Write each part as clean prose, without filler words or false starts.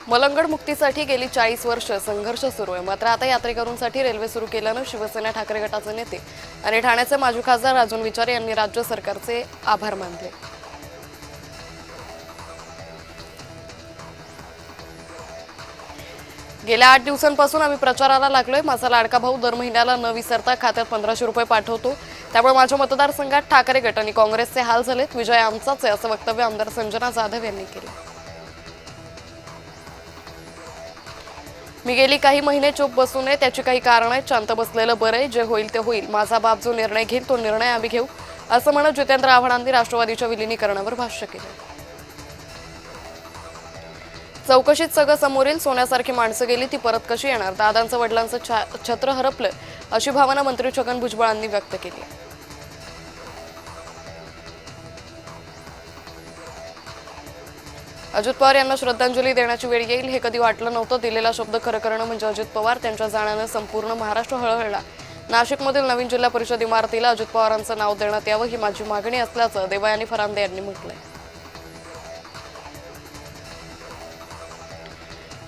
मलंगड मुक्तीसाठी गेली 40 वर्ष संघर्ष सुरू आहे। मात्र आता यात्रेकरूंसाठी रेल्वे सुरू केल्यानं शिवसेना ठाकरे गटाचे नेते आणि ठाण्याचे माजी खासदार राजन विचारे यांनी राज्य सरकारचे आभार मानले। गेल्या 8 दिवसांपासून आम्ही प्रचाराला लागलोय। माझा लाडका भाऊ दर महिन्याला न विसरता खात्यात 1500 रुपये पाठवतो। त्यामुळे माझ्या मतदारसंघात ठाकरे गट आणि काँग्रेसचे हाल झालेत। विजय आमचाच आहे असं वक्तव्य आमदार संजना जाधव यांनी केलं। मी गेली काही महिने चूप बसू नये त्याची काही कारण आहेत। शांत बसलेलं बरं आहे। जे होईल ते होईल। माझा बाप जो निर्णय घेईल तो निर्णय आम्ही घेऊ असं म्हणत जितेंद्र आव्हाडांनी राष्ट्रवादीच्या विलीनीकरणावर भाष्य केलं। चौकशीत सगळं समोर येईल। सोन्यासारखी माणसं गेली ती परत कशी येणार? दादांचं वडिलांचं छत्र हरपलं अशी भावना मंत्री छगन भुजबळांनी व्यक्त केली। अजित पवार यांना श्रद्धांजली देण्याची वेळ येईल हे कधी वाटलं नव्हतं। दिलेला शब्द खरं करणं म्हणजे अजित पवार। त्यांच्या जाण्यानं संपूर्ण महाराष्ट्र हळहळला। नाशिकमधील नवीन जिल्हा परिषद इमारतीला अजित पवारांचं नाव देण्यात यावं ही माझी मागणी असल्याचं देवयानी फरांदे यांनी म्हटलंय।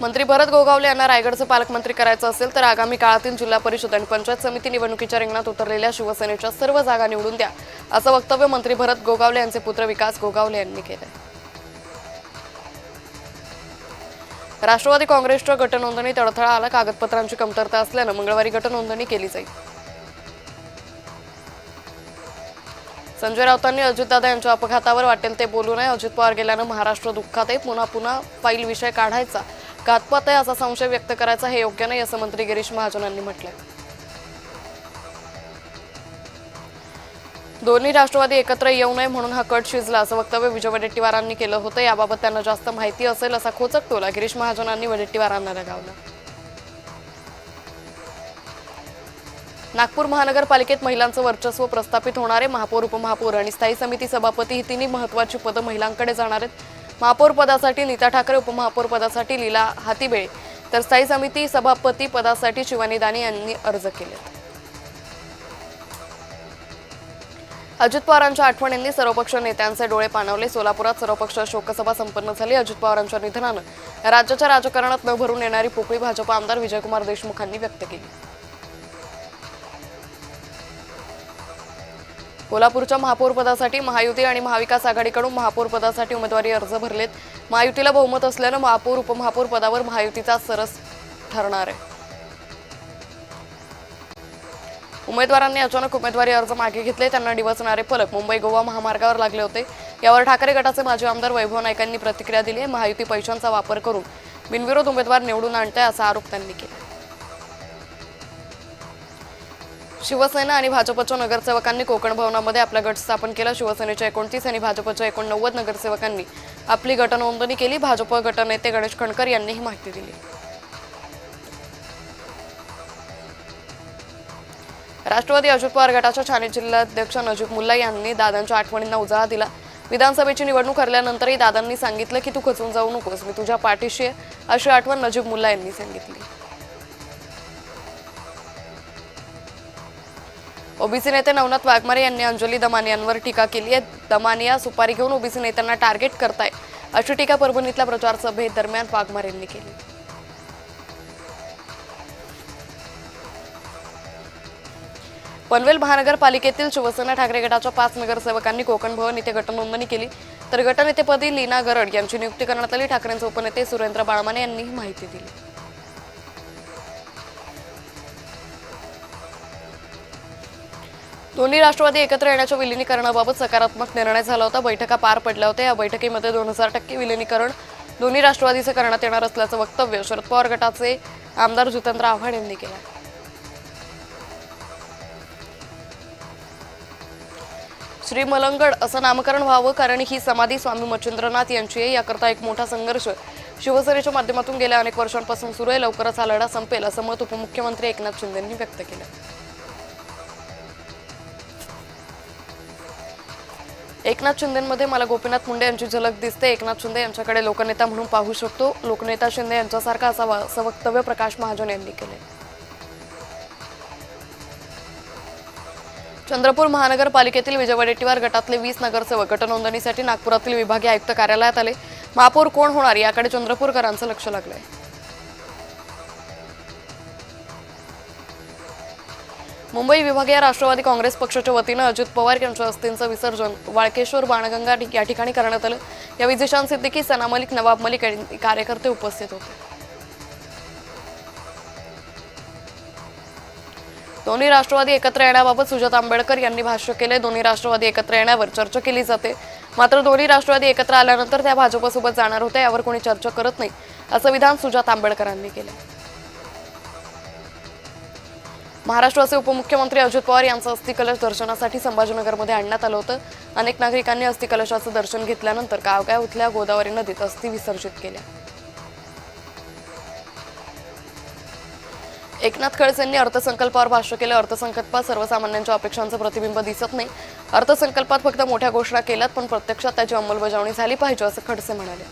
मंत्री भरत गोगावले यांना रायगडचे पालकमंत्री करायचं असेल तर आगामी काळातील जिल्हा परिषद आणि पंचायत समिती निवडणुकीच्या रिंगणात उतरलेल्या शिवसेनेच्या सर्व जागा निवडून द्या असं वक्तव्य मंत्री भरत गोगावले यांचे पुत्र विकास गोगावले यांनी केलं। राष्ट्रवादी काँग्रेसच्या गटनोंदणीत अडथळा आला। कागदपत्रांची कमतरता असल्यानं मंगळवारी गटनोंदणी केली जाईल। संजय राऊतांनी अजितदादा यांच्या अपघातावर वाटेल ते बोलू नये। अजित पवार गेल्यानं महाराष्ट्र दुःखात आहे। पुन्हा फाईल विषय काढायचा घातपात आहे असा संशय व्यक्त करायचा हे योग्य नाही असं मंत्री गिरीश महाजन यांनी म्हटलंय। दोन्ही राष्ट्रवादी एकत्र येऊ नये म्हणून हा कट शिजला असं वक्तव्य विजय वडेट्टीवारांनी केलं होतं। याबाबत त्यांना जास्त माहिती असेल असा खोचक टोला गिरीश महाजनांनी वडेट्टीवारांना लगावला। नागपूर महानगरपालिकेत महिलांचं वर्चस्व प्रस्थापित होणार आहे। महापौर उपमहापौर आणि स्थायी समिती सभापती ही तिन्ही महत्त्वाची पदं महिलांकडे जाणार आहेत। महापौर पदासाठी नीता ठाकरे, उपमहापौर पदासाठी लीला हातीबेळे तर स्थायी समिती सभापती पदासाठी शिवानी दानी यांनी अर्ज केले। अजित पवारांच्या आठवणींनी सर्वपक्ष नेत्यांचे डोळे पाणावले। सोलापुरात सर्वपक्ष शोकसभा संपन्न झाली। अजित पवारांच्या निधनानं राज्याच्या राजकारणात न भरून येणारी पोकळी भाजप आमदार विजयकुमार देशमुखांनी व्यक्त केली। कोल्हापूरच्या महापौर पदासाठी महायुती आणि महाविकास आघाडीकडून महापौर पदासाठी उमेदवारी अर्ज भरलेत। महायुतीला बहुमत असल्यानं महापौर उपमहापौर पदावर महायुतीचा सरस ठरणार आहे। उमेदवारांनी अचानक उमेदवारी अर्ज मागे घेतले। त्यांना डिवचणारे फलक मुंबई गोवा महामार्गावर लागले होते। यावर ठाकरे गटाचे माजी आमदार वैभव नाईकांनी प्रतिक्रिया दिली। महायुती पैशांचा वापर करून बिनविरोध उमेदवार निवडून आणते असा आरोप त्यांनी केला। शिवसेना आणि भाजपच्या नगरसेवकांनी कोकण भवनामध्ये आपला गट स्थापन केला। शिवसेनेच्या 29 आणि भाजपच्या 89 नगरसेवकांनी आपली गटनोंदणी केली। भाजप गटनेते गणेश खणकर यांनी ही माहिती दिली। राष्ट्रवादी अजित पवार गटाच्या ठाणे जिल्हाध्यक्ष नजीब मुल्ला यांनी दादांच्या आठवणींना उजाळा दिला। विधानसभेची निवडणूक हरल्यानंतरही दादांनी सांगितलं की तू खचून जाऊ नकोस, मी तुझ्या पाठीशी आहे अशी आठवण नजीब मुल्ला यांनी सांगितली। ओबीसी नेते नवनाथ वाघमारे यांनी अंजली दमानियांवर टीका केली आहे। दमानिया सुपारी घेऊन ओबीसी नेत्यांना टार्गेट करताय अशी टीका परभणीतल्या प्रचार सभेदरम्यान वाघमारे यांनी केली। पनवेल महानगरपालिकेतील शिवसेना ठाकरे गटाच्या 5 नगरसेवकांनी कोकण भवन इथे गटनोंदणी केली तर गटनेतेपदी लीना गरड यांची नियुक्ती करण्यात आली। ठाकरेंचे उपनेते सुरेंद्र बाळमाने यांनी ही माहिती दिली। दोन्ही राष्ट्रवादी एकत्र येण्याच्या विलीनीकरणाबाबत सकारात्मक निर्णय झाला होता। बैठका पार पडल्या होत्या। या बैठकीमध्ये 2000% विलीनीकरण दोन्ही राष्ट्रवादीचे करण्यात येणार असल्याचं वक्तव्य शरद पवार गटाचे आमदार जितेंद्र आव्हाड यांनी केलं। श्री मलंगड असं नामकरण व्हावं कारण ही समाधी स्वामी मच्छिंद्रनाथ यांची आहे। याकरता एक मोठा संघर्ष शिवसेनेच्या माध्यमातून गेल्या अनेक वर्षांपासून सुरू आहे। लवकरच हा लढा संपेल असं मत उपमुख्यमंत्री एकनाथ शिंदे यांनी व्यक्त केलं। एकनाथ शिंदेंमध्ये मला गोपीनाथ मुंडे यांची झलक दिसते। एकनाथ शिंदे यांच्याकडे लोकनेता म्हणून पाहू शकतो। लोकनेता शिंदे यांच्यासारखा असावा असं वक्तव्य प्रकाश महाजन यांनी केले। चंद्रपूर महानगरपालिकेतील विजय वडेट्टीवार गटातले 20 नगरसेवक गटनोंदणीसाठी नागपुरातील विभागीय आयुक्त कार्यालयात आले। महापौर कोण होणार याकडे चंद्रपूरकरांचं लक्ष लागलंय. मुंबई विभागीय राष्ट्रवादी काँग्रेस पक्षाच्या वतीनं अजित पवार यांच्या अस्थींचं विसर्जन वाळकेश्वर बाणगंगा या ठिकाणी करण्यात आलं. यावेळी जिशान सिद्दीकी, सना मलिक, नवाब मलिक आणि कार्यकर्ते उपस्थित होते. दोन्ही राष्ट्रवादी एकत्र येण्याबाबत सुजात आंबेडकर यांनी भाष्य केले. दोन्ही राष्ट्रवादी एकत्र येण्यावर चर्चा केली जाते, मात्र दोन्ही राष्ट्रवादी एकत्र आल्यानंतर त्या भाजपसोबत जाणार होत्या यावर कोणी चर्चा करत नाही, असं विधान सुजात आंबेडकरांनी केले. महाराष्ट्राचे उपमुख्यमंत्री अजित पवार यांचं अस्थिकलश दर्शनासाठी संभाजीनगरमध्ये आणण्यात आलं होतं. अनेक नागरिकांनी अस्थिकलशाचं दर्शन घेतल्यानंतर गावगावतल्या गोदावरी नदीत अस्थि विसर्जित केल्या. एकनाथ खडसेंनी अर्थसंकल्पावर भाष्य केलं. अर्थसंकल्पात सर्वसामान्यांच्या अपेक्षांचं प्रतिबिंब दिसत नाही. अर्थसंकल्पात फक्त मोठ्या घोषणा केल्यात, पण प्रत्यक्षात त्याची अंमलबजावणी झाली पाहिजे, असं खडसे म्हणाले.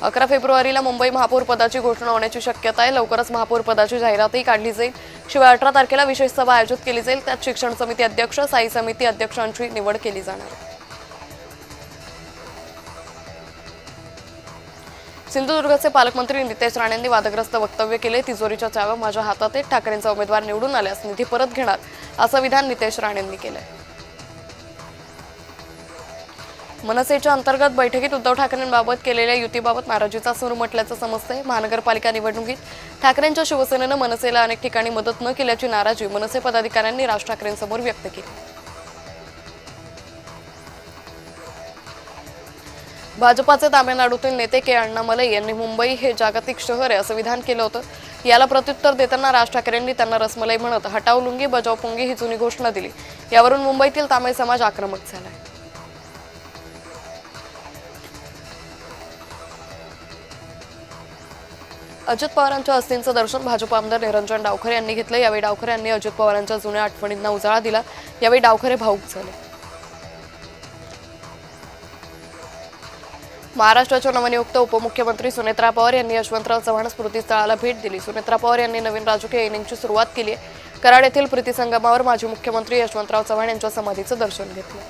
11 फेब्रुवारीला मुंबई महापौर पदाची घोषणा होण्याची शक्यता आहे. लवकरच महापौर पदाची जाहिरातही काढली जाईल. शिवाय 18 तारखेला विशेष सभा आयोजित केली जाईल. त्यात शिक्षण समिती अध्यक्ष, स्थायी समिती अध्यक्षांची निवड केली जाणार आहे. सिंधुदुर्गचे पालकमंत्री नितेश राणेंनी वादग्रस्त वक्तव्य केले. तिजोरीच्या चाव्या माझ्या हातात आहेत. ठाकरेंचा उमेदवार निवडून आल्यास निधी परत घेणार, असं विधान नितेश राणेंनी केलंय. मनसेच्या अंतर्गत बैठकीत उद्धव ठाकरेंबाबत केलेल्या युतीबाबत नाराजीचा सूर उमटल्याचं समजतंय. महानगरपालिका निवडणुकीत ठाकरेंच्या शिवसेनेनं मनसेला अनेक ठिकाणी मदत न केल्याची नाराजी मनसे पदाधिकाऱ्यांनी राज ठाकरेंसमोर व्यक्त केली. भाजपाचे तामिळनाडूतील नेते के अण्णामलई यांनी मुंबई हे जागतिक शहर आहे असं विधान केलं होतं. याला प्रत्युत्तर देताना राज ठाकरेंनी त्यांना रसमलाई म्हणत हटाव लुंगी बजाव पुंगी ही जुनी घोषणा दिली. यावरून मुंबईतील तामिळ समाज आक्रमक झालाय. अजित पवारांच्या अस्थींचं दर्शन भाजप आमदार निरंजन डावखरे यांनी घेतलं. यावेळी डावखरे यांनी अजित पवारांच्या जुन्या आठवणींना उजाळा दिला. यावेळी डावखरे भावुक झाले. महाराष्ट्राच्या नवनियुक्त उपमुख्यमंत्री सुनेत्रा पवार यांनी यशवंतराव चव्हाण स्मृतीस्थळाला भेट दिली. सुनेत्रा पवार यांनी नवीन राजकीय इनिंगची सुरुवात केली आहे. कराड येथील प्रीतिसंगमावर माजी मुख्यमंत्री यशवंतराव चव्हाण यांच्या समाधीचं दर्शन घेतलं.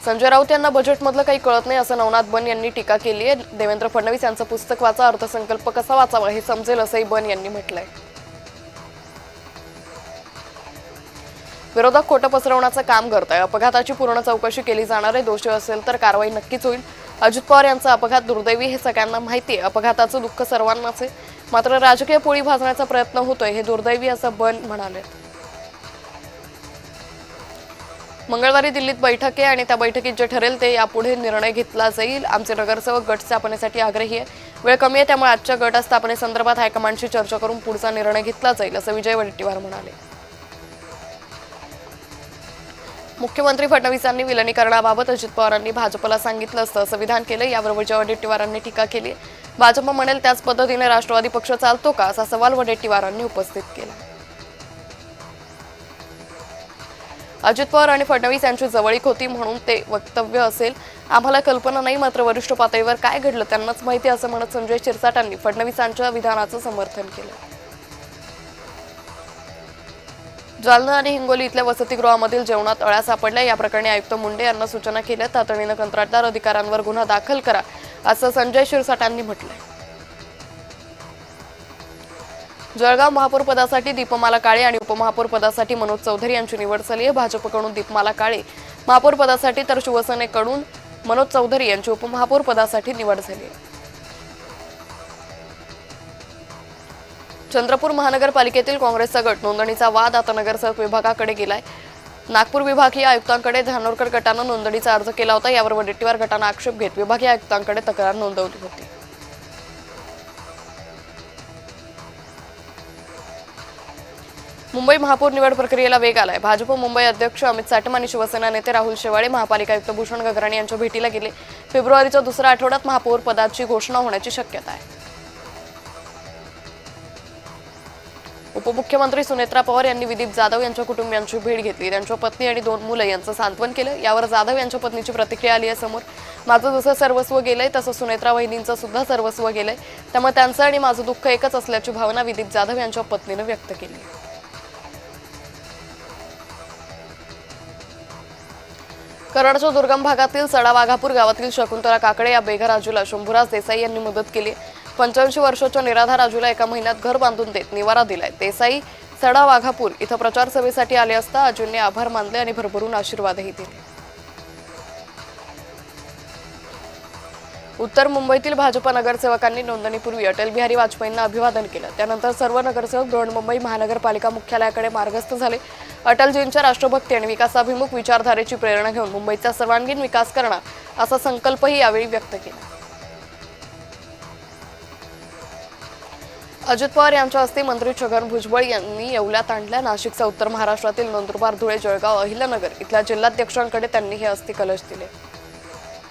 संजय राऊत यांना बजेटमधलं काही कळत नाही असं नवनाथ बन यांनी टीका केली आहे. देवेंद्र फडणवीस यांचं पुस्तक वाचा, अर्थसंकल्प कसा वाचावा हे समजेल असंही बन यांनी म्हटलंय. विरोधक खोटं पसरवण्याचं काम करत आहे. अपघाताची पूर्ण चौकशी केली जाणार आहे. दोषी असेल तर कारवाई नक्कीच होईल. अजित पवार यांचा अपघात दुर्दैवी हे सगळ्यांना माहिती आहे. अपघाताचं दुःख सर्वांनाच आहे, मात्र राजकीय पोळी भाजण्याचा प्रयत्न होतोय हे दुर्दैवी असं बन म्हणाले. मंगळवारी दिल्लीत बैठक आहे आणि त्या बैठकीत जे ठरेल ते यापुढे निर्णय घेतला जाईल. आमचे नगरसेवक गट स्थापनेसाठी आग्रही आहे. वेळ कमी आहे, त्यामुळे आजच्या गट स्थापनेसंदर्भात हायकमांडशी चर्चा करून पुढचा निर्णय घेतला जाईल असं विजय वडेट्टीवार म्हणाले. मुख्यमंत्री फडणवीसांनी विलिनीकरणाबाबत अजित पवारांनी भाजपला सांगितलं असतं असं विधान केलं. यावर विजय वडेट्टीवारांनी टीका केली. भाजप म्हणेल त्याच पद्धतीने राष्ट्रवादी पक्ष चालतो का असा सवाल वडेट्टीवारांनी उपस्थित केला. अजित पवार आणि फडणवीस यांची जवळीक होती म्हणून ते वक्तव्य असेल, आम्हाला कल्पना नाही, मात्र वरिष्ठ पातळीवर काय घडलं त्यांनाच माहिती असं म्हणत संजय शिरसाटांनी फडणवीसांच्या विधानाचं समर्थन केलं. जालना आणि हिंगोली इथल्या वसतिगृहामधील जेवणात अळ्या सापडल्या. या प्रकरणी आयुक्त मुंडे यांना सूचना केल्या. तातडीनं कंत्राटदार अधिकाऱ्यांवर गुन्हा दाखल करा असं संजय शिरसाटांनी म्हटलंय. जळगाव महापौर पदासाठी दीपमाला काळे आणि उपमहापौर पदासाठी मनोज चौधरी यांची निवड झाली आहे. भाजपकडून दीपमाला काळे महापौर पदासाठी तर शिवसेनेकडून मनोज चौधरी यांची उपमहापौर पदासाठी निवड झाली आहे. चंद्रपूर महानगरपालिकेतील काँग्रेसचा गट नोंदणीचा वाद आता नगरसेवक विभागाकडे गेलाय. नागपूर विभागीय आयुक्तांकडे धानोरकर गटानं नोंदणीचा अर्ज केला होता. यावर वडेट्टीवार गटानं आक्षेप घेत विभागीय आयुक्तांकडे तक्रार नोंदवली होती. मुंबई महापौर निवड प्रक्रियेला वेग आलाय. भाजप मुंबई अध्यक्ष अमित साटम आणि शिवसेना नेते राहुल शेवाळे महापालिका आयुक्त भूषण गगराणी यांच्या भेटीला गेले. फेब्रुवारीच्या दुसऱ्या आठवड्यात महापौर पदाची घोषणा होण्याची शक्यता आहे. उपमुख्यमंत्री सुनेत्रा पवार यांनी विदीप जाधव यांच्या कुटुंबियांची भेट घेतली. त्यांच्या पत्नी आणि 2 मुलं यांचं सांत्वन केलं. यावर जाधव यांच्या पत्नीची प्रतिक्रिया आली आहे समोर. माझं जसं सर्वस्व गेलंय तसं सुनेत्रा वहिनींचं सुद्धा सर्वस्व गेलंय, त्यामुळे त्यांचं आणि माझं दुःख एकच असल्याची भावना विदीप जाधव यांच्या पत्नीनं व्यक्त केली. कराडच्या दुर्गम भागातील सडा वाघापूर गावातील शकुंतला काकडे या बेघर राजूला शंभूराज देसाई यांनी मदत केली। 85 वर्षाच्या निराधार राजूला एका महिन्यात घर बांधून देत निवारा दिलाय। देसाई सडा वाघापूर इथं प्रचार सभेसाठी आले असता अजूनने आभार मानले आणि भरभरून आशीर्वादही दिले। उत्तर मुंबईतील भाजप नगरसेवकांनी नोंदणीपूर्वी अटल बिहारी वाजपेयींना अभिवादन केलं। त्यानंतर सर्व नगरसेवक बृहन्मुंबई महानगरपालिका मुख्यालयाकडे मार्गस्थ झाले। अटलजींच्या राष्ट्रभक्ती आणि विकासाभिमुख विचारधारेची प्रेरणा घेऊन मुंबईचा सर्वांगीण विकास करणार असा संकल्पही यावेळी व्यक्त केला। अजित पवार यांच्या हस्ते मंत्री छगन भुजबळ यांनी येवल्यात आणल्या। नाशिकचा उत्तर महाराष्ट्रातील नंदुरबार, धुळे, जळगाव, अहिल्यानगर इथल्या जिल्हाध्यक्षांकडे त्यांनी हे अस्थि कलश दिले।